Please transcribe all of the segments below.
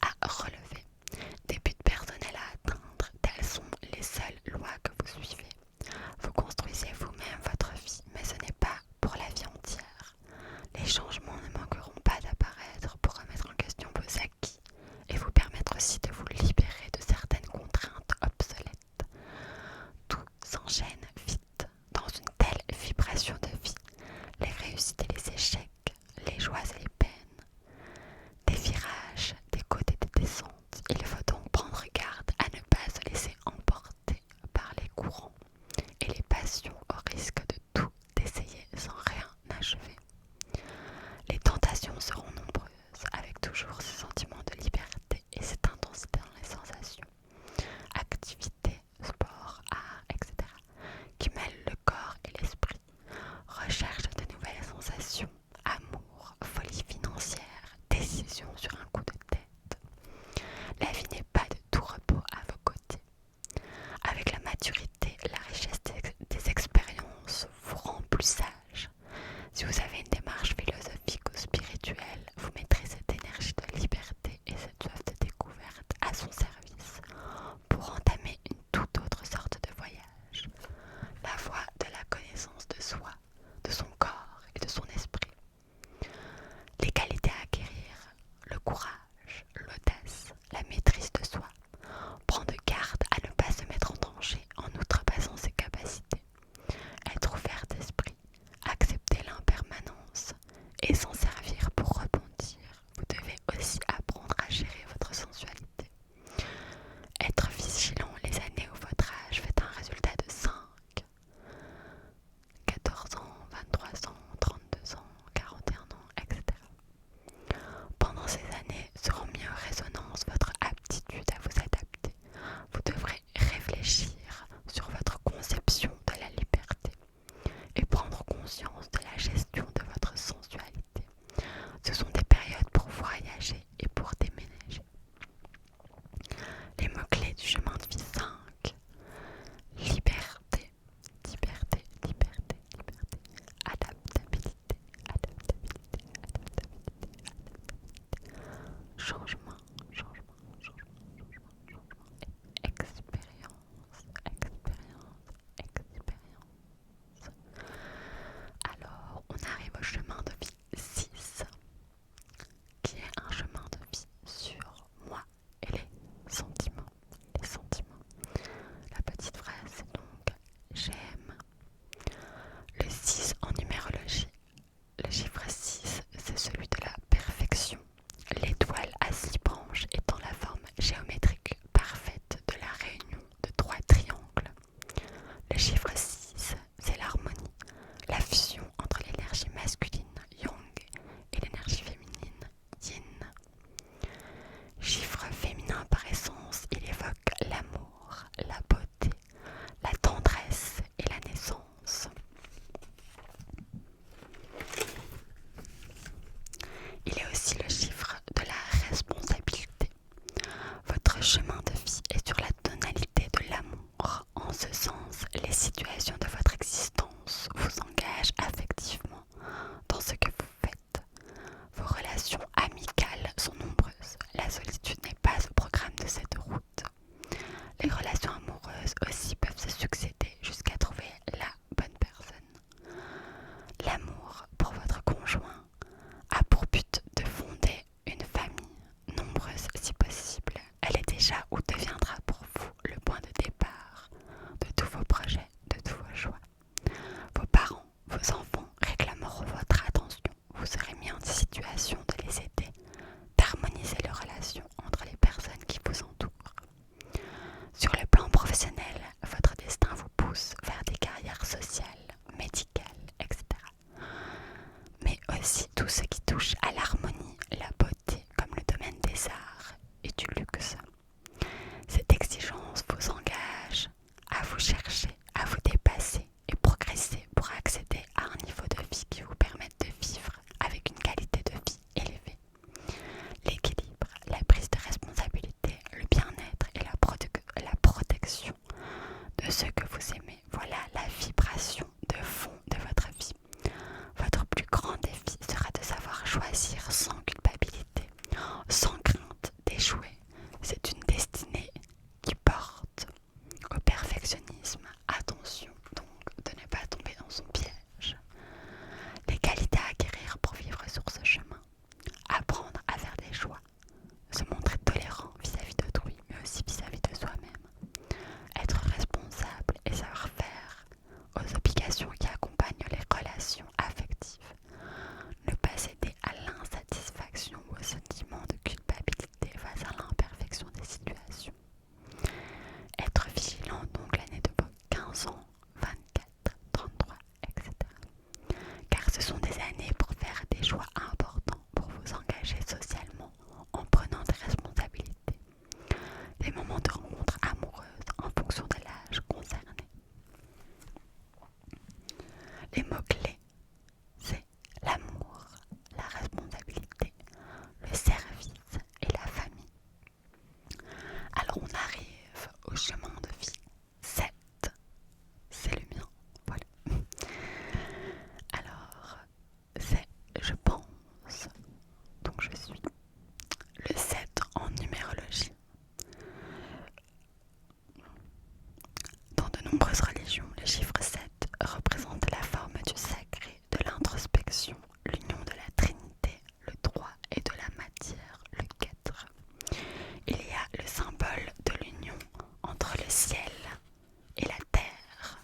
à relever, des buts personnels à atteindre, telles sont les seules lois que vous suivez. Vous construisez vous-même votre vie, mais ce n'est pas pour la vie entière. Les changements ne manqueront pas d'apparaître pour remettre en question vos acquis et vous permettre aussi de vous libérer de certaines contraintes obsolètes. Tout s'enchaîne vite dans une telle vibration de vie, les réussites et les échecs, les joies et les peines, des virages, des côtes et des descentes. Il faut donc prendre garde à ne pas se laisser emporter par les courants et les passions au risque de tout essayer sans rien achever. Les tentations seront nombreuses, avec toujours ce sentiment de liberté et cette intensité dans les sensations, activités, sport, art, etc., qui mêlent le corps et l'esprit, recherche de nouvelles sensations, amour, folie financière, décision sur un coup de tête. La vie n'est pas de tout repos à vos côtés. Avec la maturité, la richesse des expériences vous rend plus sage. Si vous avez une démarche philosophique ou spirituelle, vous mettrez cette énergie de liberté et cette soif de découverte à son service pour entamer une toute autre sorte de voyage, la voie de la connaissance de soi, de son corps et de son esprit. Les qualités à acquérir, le courage, l'audace, la maîtrise de soi. Prendre garde à ne pas se mettre en danger en outrepassant ses capacités. Être ouvert d'esprit, accepter l'impermanence et s'en servir pour rebondir. Vous devez aussi apprendre à gérer votre sensualité. Être vigilant les années où votre âge fait un résultat de 5, 14 ans, 23 ans, 32 ans, 41 ans, etc. Pendant ces années seront mis en résonance votre aptitude à vous adapter. Vous devrez réfléchir sur votre conception de la liberté et prendre conscience de la gestion de votre sensualité. Ce sont des périodes pour voyager et pour déménager. Les mots-clés du chemin de vie 5. Liberté, liberté, liberté, liberté. Adaptabilité, adaptabilité, adaptabilité, adaptabilité. Changement, changement, changement, changement, changement. Et expérience, expérience, expérience. Alors, on arrive au chemin de vie 6, qui est un chemin de vie sur moi et les sentiments. Les sentiments. La petite phrase, c'est donc j'aime. Le 6 en numérologie. Le chiffre 6, c'est celui de la perfection. L'étoile à 6 branches étant la forme géométrique parfaite de la réunion de 3 triangles. Le chiffre 6, c'est l'harmonie, la fusion entre l'énergie masculine, yang, et l'énergie féminine, yin. Chiffre féminin par essence, il évoque l'amour, la beauté, la tendresse et la naissance. Il est aussi le chiffre de la responsabilité. Votre chemin de vie est sur la tonalité de l'amour. En ce sens, les situations de votre existence vous engagent affectivement dans ce que vous faites. Vos relations amicales sont nombreuses. La solitude n'est pas au programme de cette route. Les relations amoureuses aussi peuvent se succéder jusqu'à trouver la bonne personne. L'amour pour votre conjoint a pour but de fonder une famille, nombreuse si possible. Elle est déjà ou deviendra pour vous le point de départ de tous vos projets, de tous vos choix. Vos parents, vos enfants réclameront votre attention. Vous serez mis en situation de les aider, d'harmoniser les relations entre les personnes qui vous entourent. Sur le plan professionnel, votre destin vous pousse vers des carrières sociales, médicales, etc. Mais aussi tout ce qui touche à l'harmonie, la beauté, comme le domaine des arts et du luxe. Cette exigence vous engage à vous chercher, à vous dépasser et progresser pour accéder à un niveau de vie qui vous permette de vivre avec une qualité de vie élevée. L'équilibre, la prise de responsabilité, le bien-être et la protection de ceux que vous aimez. Voilà la vibration de fond de votre vie. Votre plus grand défi sera de savoir choisir sans culpabilité, sans crainte d'échouer C'est une destinée qui porte au perfectionnisme. Attention donc de ne pas tomber dans son piège. Les qualités à acquérir pour vivre sur ce chemin. Apprendre à faire des choix. Se montrer tolérant vis-à-vis d'autrui, mais aussi vis-à-vis de soi-même. Être responsable et savoir faire aux obligations qui accompagnent les relations affectives. Ne pas céder à l'insatisfaction ou au sentiment de culpabilité face à l'imperfection des situations. Être vigilant donc l'année de vos 15 ans, 24, 33, etc. Car ce sont des années pour faire des choix importants, pour vous engager socialement en prenant des responsabilités. Des moments de rencontre amoureuse en fonction de l'âge concerné. Les mots-clés, c'est l'amour, la responsabilité, le service et la famille. Alors on arrive au chemin de vie 7. C'est le mien, voilà. Alors, c'est je pense, donc je suis. Le 7 en numérologie. Dans de nombreuses religions, le chiffre 7 représente la forme du sacré, de l'introspection, l'union de la Trinité, le droit et de la matière, le 4. Il y a le symbole de l'union entre le ciel et la terre.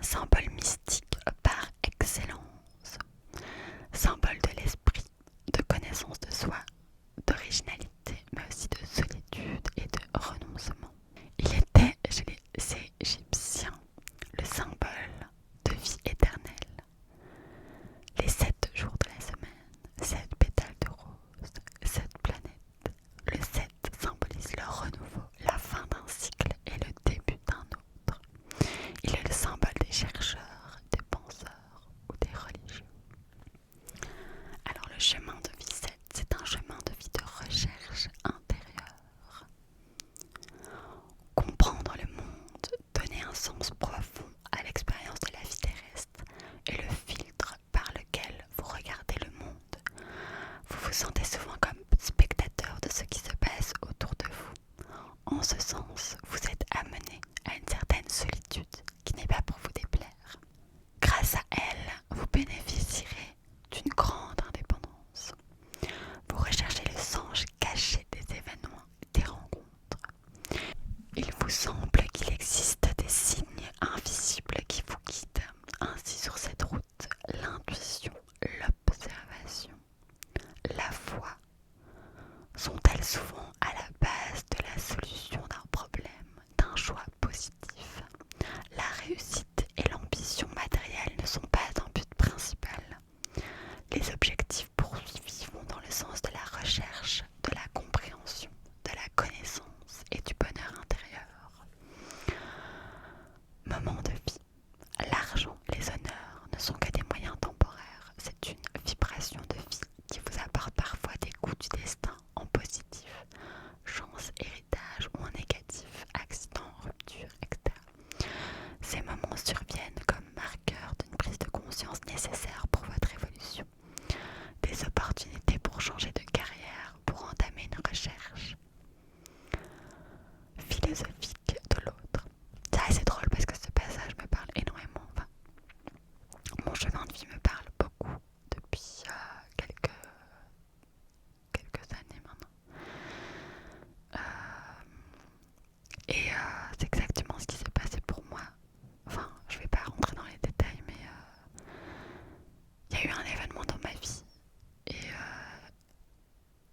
Symbole mystique par excellence. Symbole de l'esprit, de connaissance de soi, d'originalité, mais aussi de solitude et de renoncement. Il était chez les Égyptiens le symbole de vie éternelle. Les 7 jours de la semaine, 7 pétales de rose, 7 planètes. Le 7 symbolise le renouveau, la fin d'un cycle et le début d'un autre. Il est le symbole des chercheurs, des penseurs ou des religieux. Alors le chemin de vie 7, c'est un chemin de vie de recherche intérieure. Comprendre le monde, donner un sens profond à l'expérience de la vie terrestre et le filtre par lequel vous regardez le monde. Vous vous sentez souvent comme spectateur de ce qui se passe autour de vous. En ce sens, vous êtes amené à une certaine solitude qui n'est pas pour vous déplaire. Grâce à elle, vous bénéficierez d'une grande indépendance. Vous recherchez le sens caché des événements, des rencontres. Il vous semble qu'il existe des signes invisibles qui vous guident. Ainsi sur cette route, l'intuition, l'observation, la foi sont-elles souvent à la base de la solution d'un problème, d'un choix positif. La réussite et l'ambition matérielle ne sont pas un but principal. Les objectifs poursuivis vont dans le sens de la recherche, de la compréhension, de la connaissance et du bonheur intérieur. Moment de vie. L'argent, les honneurs ne sont que des moyens temporaires. C'est une vibration de vie qui vous apporte parfois des coups du destin en positif, chance, héritage ou en négatif, accident, rupture, etc. Ces moments surviennent comme marqueurs d'une prise de conscience nécessaire pour votre évolution. Des opportunités pour changer de carrière, pour entamer une recherche philosophique de l'autre. C'est assez drôle parce que ce passage me parle énormément. Enfin, mon chemin de vie me parle beaucoup depuis quelques années maintenant. C'est exactement ce qui s'est passé pour moi. Enfin, je vais pas rentrer dans les détails, mais il y a eu un événement dans ma vie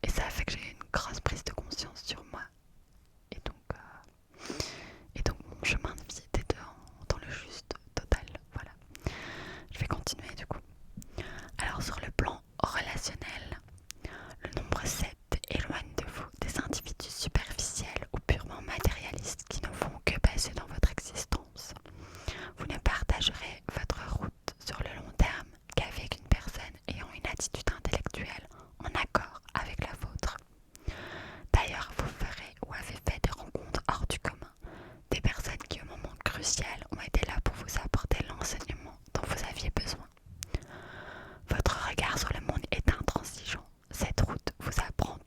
et ça a fait que j'ai eu une grosse prise de conscience sur moi. Et donc mon chemin de vie était dans le juste total. Voilà. Je vais continuer du coup. Alors sur le plan relationnel, le nombre 7 éloigne de vous des individus superficiels ou purement matérialistes qui ne font que passer dans votre existence. Vous ne partagerez votre route sur le long terme qu'avec une personne ayant une attitude intellectuelle en accord avec la vôtre. D'ailleurs, vous ferez ou avez fait des rencontres hors du commun, des personnes qui au moment crucial ont été là pour vous apporter l'enseignement dont vous aviez besoin. Votre regard sur le monde est intransigeant. Cette route vous apprend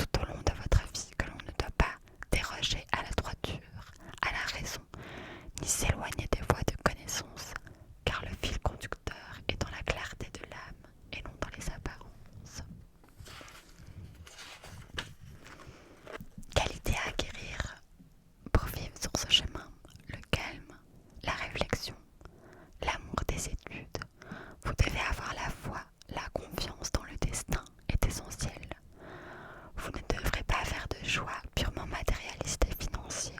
choix purement matérialistes et financiers.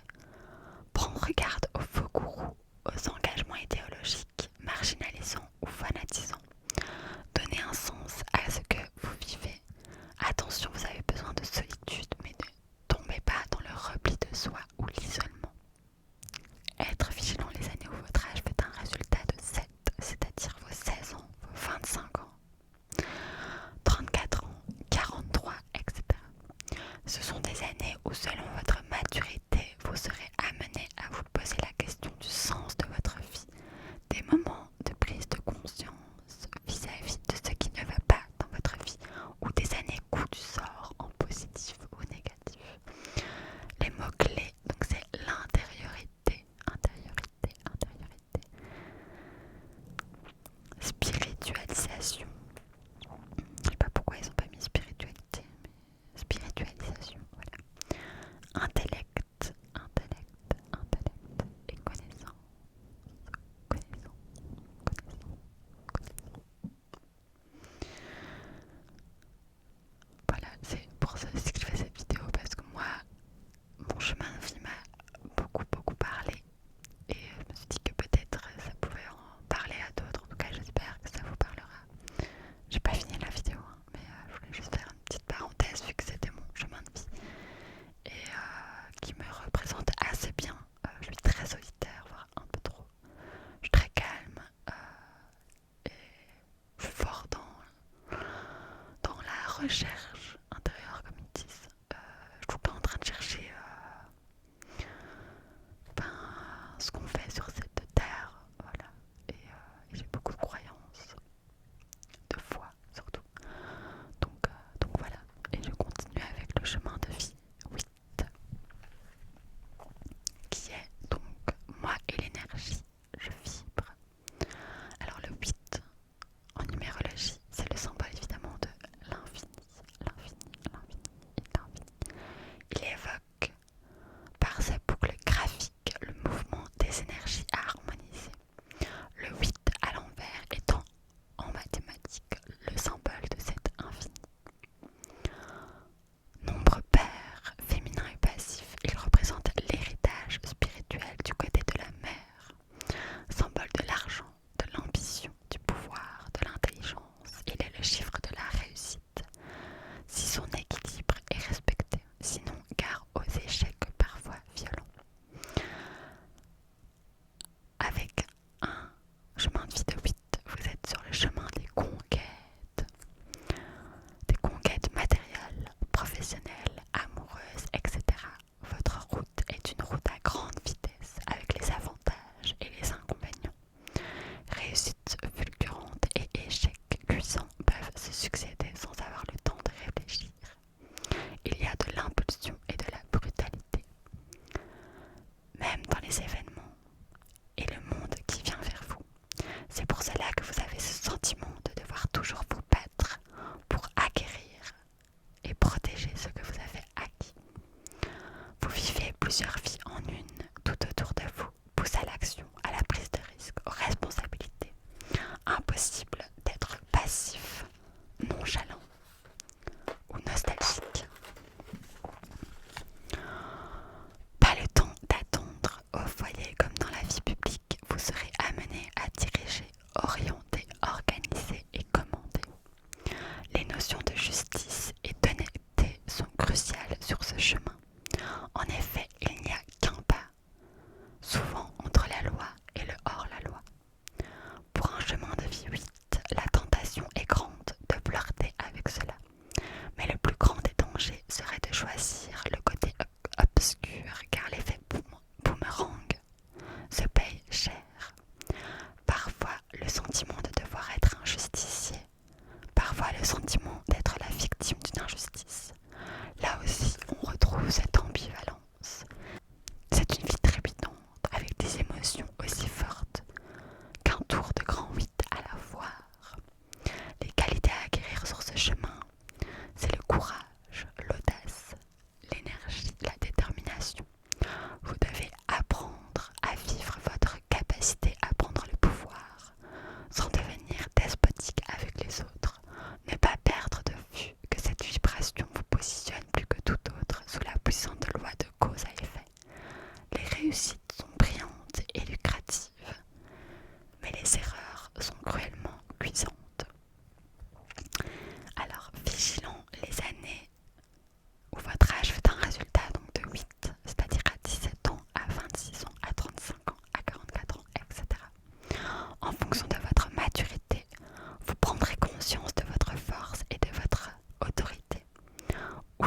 Prendre garde aux faux gourous, aux engagements idéologiques, marginalisants ou fanatisants. Donnez un sens à ce que vous vivez. Attention, vous avez besoin de solitude, mais ne tombez pas dans le repli de soi ou l'isolement. Être vigilant les années où votre âge fait un résultat de 7, c'est-à-dire vos 16 ans, vos 25 ans, 34 ans, 43, etc. Ce sont des années où selon votre maturité, vous serez amené à vous poser la question du sens de votre vie, des moments de prise de conscience vis-à-vis de ce qui ne va pas dans votre vie ou des années coup du sort en positif ou négatif. Les mots-clés, donc c'est l'intériorité, spiritualisation. Je sais pas pourquoi ils ont pas mis spiritualité, mais spiritualisation, voilà. Intellect et connaissance. Voilà, c'est pour ça aussi que je fais cette vidéo, parce que moi, mon chemin de vie m'a beaucoup parlé. Et je me suis dit que peut-être ça pouvait en parler à d'autres. En tout cas, j'espère que ça vous parlera. J'ai pas fini la vidéo, hein, mais je voulais juste faire une petite parenthèse vu que c'était mon chemin de vie et qui me représente assez bien. Je suis très solitaire, voire un peu trop. Je suis très calme et je suis fort dans la recherche intérieure, comme ils disent. Je suis tout le temps en train de chercher ce qu'on fait sur cette terre, voilà. Et j'ai beaucoup de croyances, de foi surtout. Donc voilà. Et je continue avec le chemin de vie 8, qui est donc moi et l'énergie, je vibre. Alors le 8, en numérologie, c'est le symbole évidemment de l'infini. Il évoque par sa boucle graphique le mouvement des énergies à harmoniser. Le 8 à l'envers étant en mathématiques le symbole de cet infini. Nombre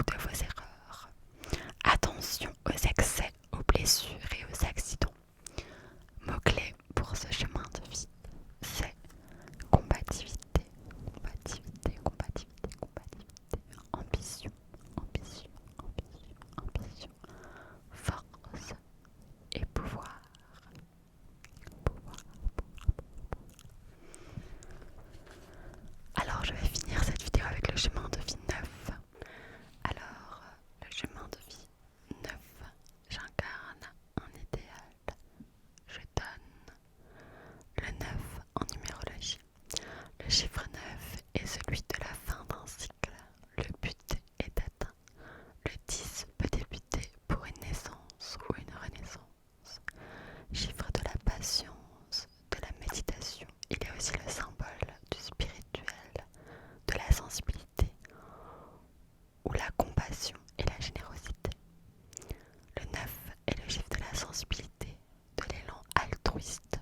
ou de vos erreurs. Attention aux excès, aux blessures et aux accidents. Mot-clé pour ce chemin de vie, c'est combativité, combativité, combativité, combativité, ambition, ambition, ambition, ambition, force et pouvoir. Alors je vais finir cette vidéo avec le chemin de vie 9. Alors, le chemin de vie 9, j'incarne un idéal. Je donne le 9 en numérologie. Le chiffre 9 est celui de la fin d'un cycle. Le but est atteint. Le 10 peut débuter pour une naissance ou une renaissance. Chiffre de la patience, de la méditation. Il est aussi le symbole du spirituel, de la sensibilité ou la compassion et la générosité. Le 9 est le chiffre de la sensibilité, de l'élan altruiste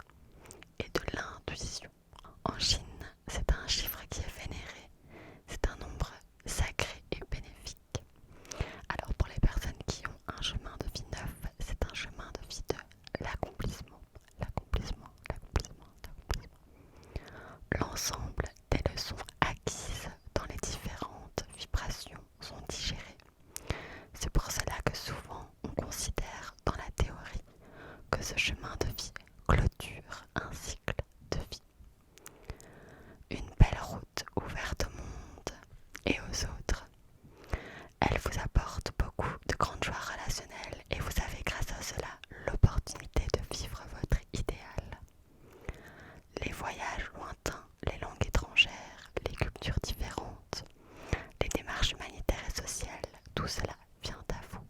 et de l'intuition. En Chine, c'est un chiffre qui est vénéré, c'est un nombre sacré et bénéfique. Alors pour les personnes qui ont un chemin de vie 9, c'est un chemin de vie de l'accomplissement, l'accomplissement, l'accomplissement, l'accomplissement. L'ensemble des leçons acquises dans les différentes vibrations sont digérées. C'est pour cela que souvent on considère dans la théorie que ce chemin de vie clôture un cycle de vie. Une belle route ouverte au monde et aux autres. Elle vous apporte beaucoup de grandes joies relationnelles et vous avez grâce à cela l'opportunité de vivre votre idéal. Les voyages lointains, les langues étrangères, les cultures différentes, les démarches humanitaires et sociales, tout cela vient à vous.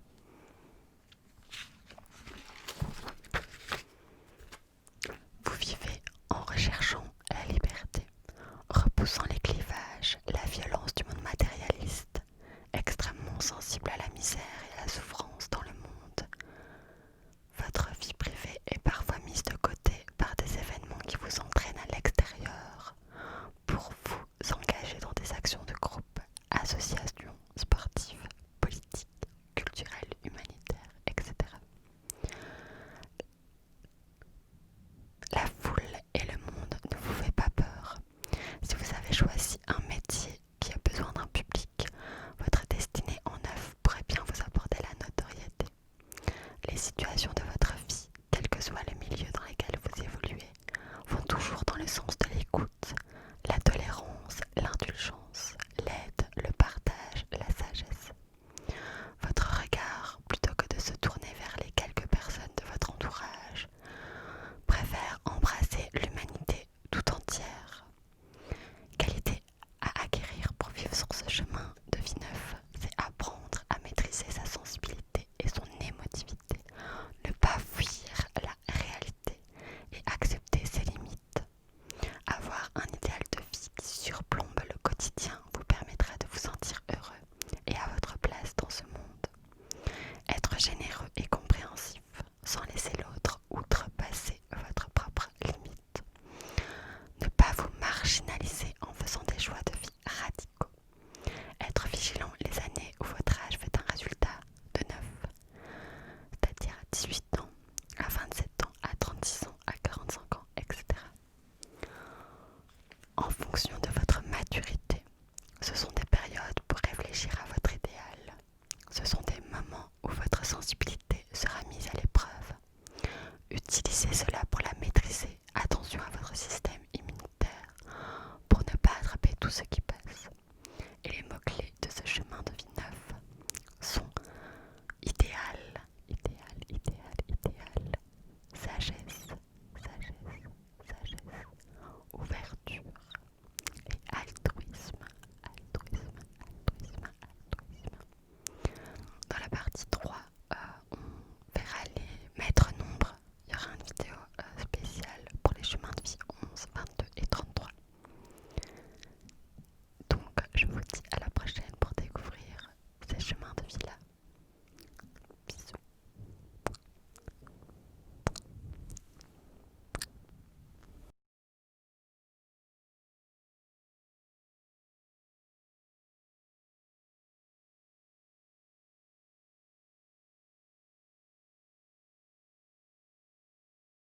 Vous vivez en recherchant la liberté, repoussant les clivages, la violence du monde matérialiste, extrêmement sensible à la misère et à la souffrance dans le monde. Votre vie privée est parfois mise de côté par des événements qui vous entraînent à l'extérieur pour vous engager dans des actions de groupe, associations sportives, politiques, culturelles, humanitaires, etc. La foule et le monde ne vous fait pas peur. Si vous avez choisi un métier qui a besoin d'un public, votre destinée en 9 pourrait bien vous apporter la notoriété. Les situations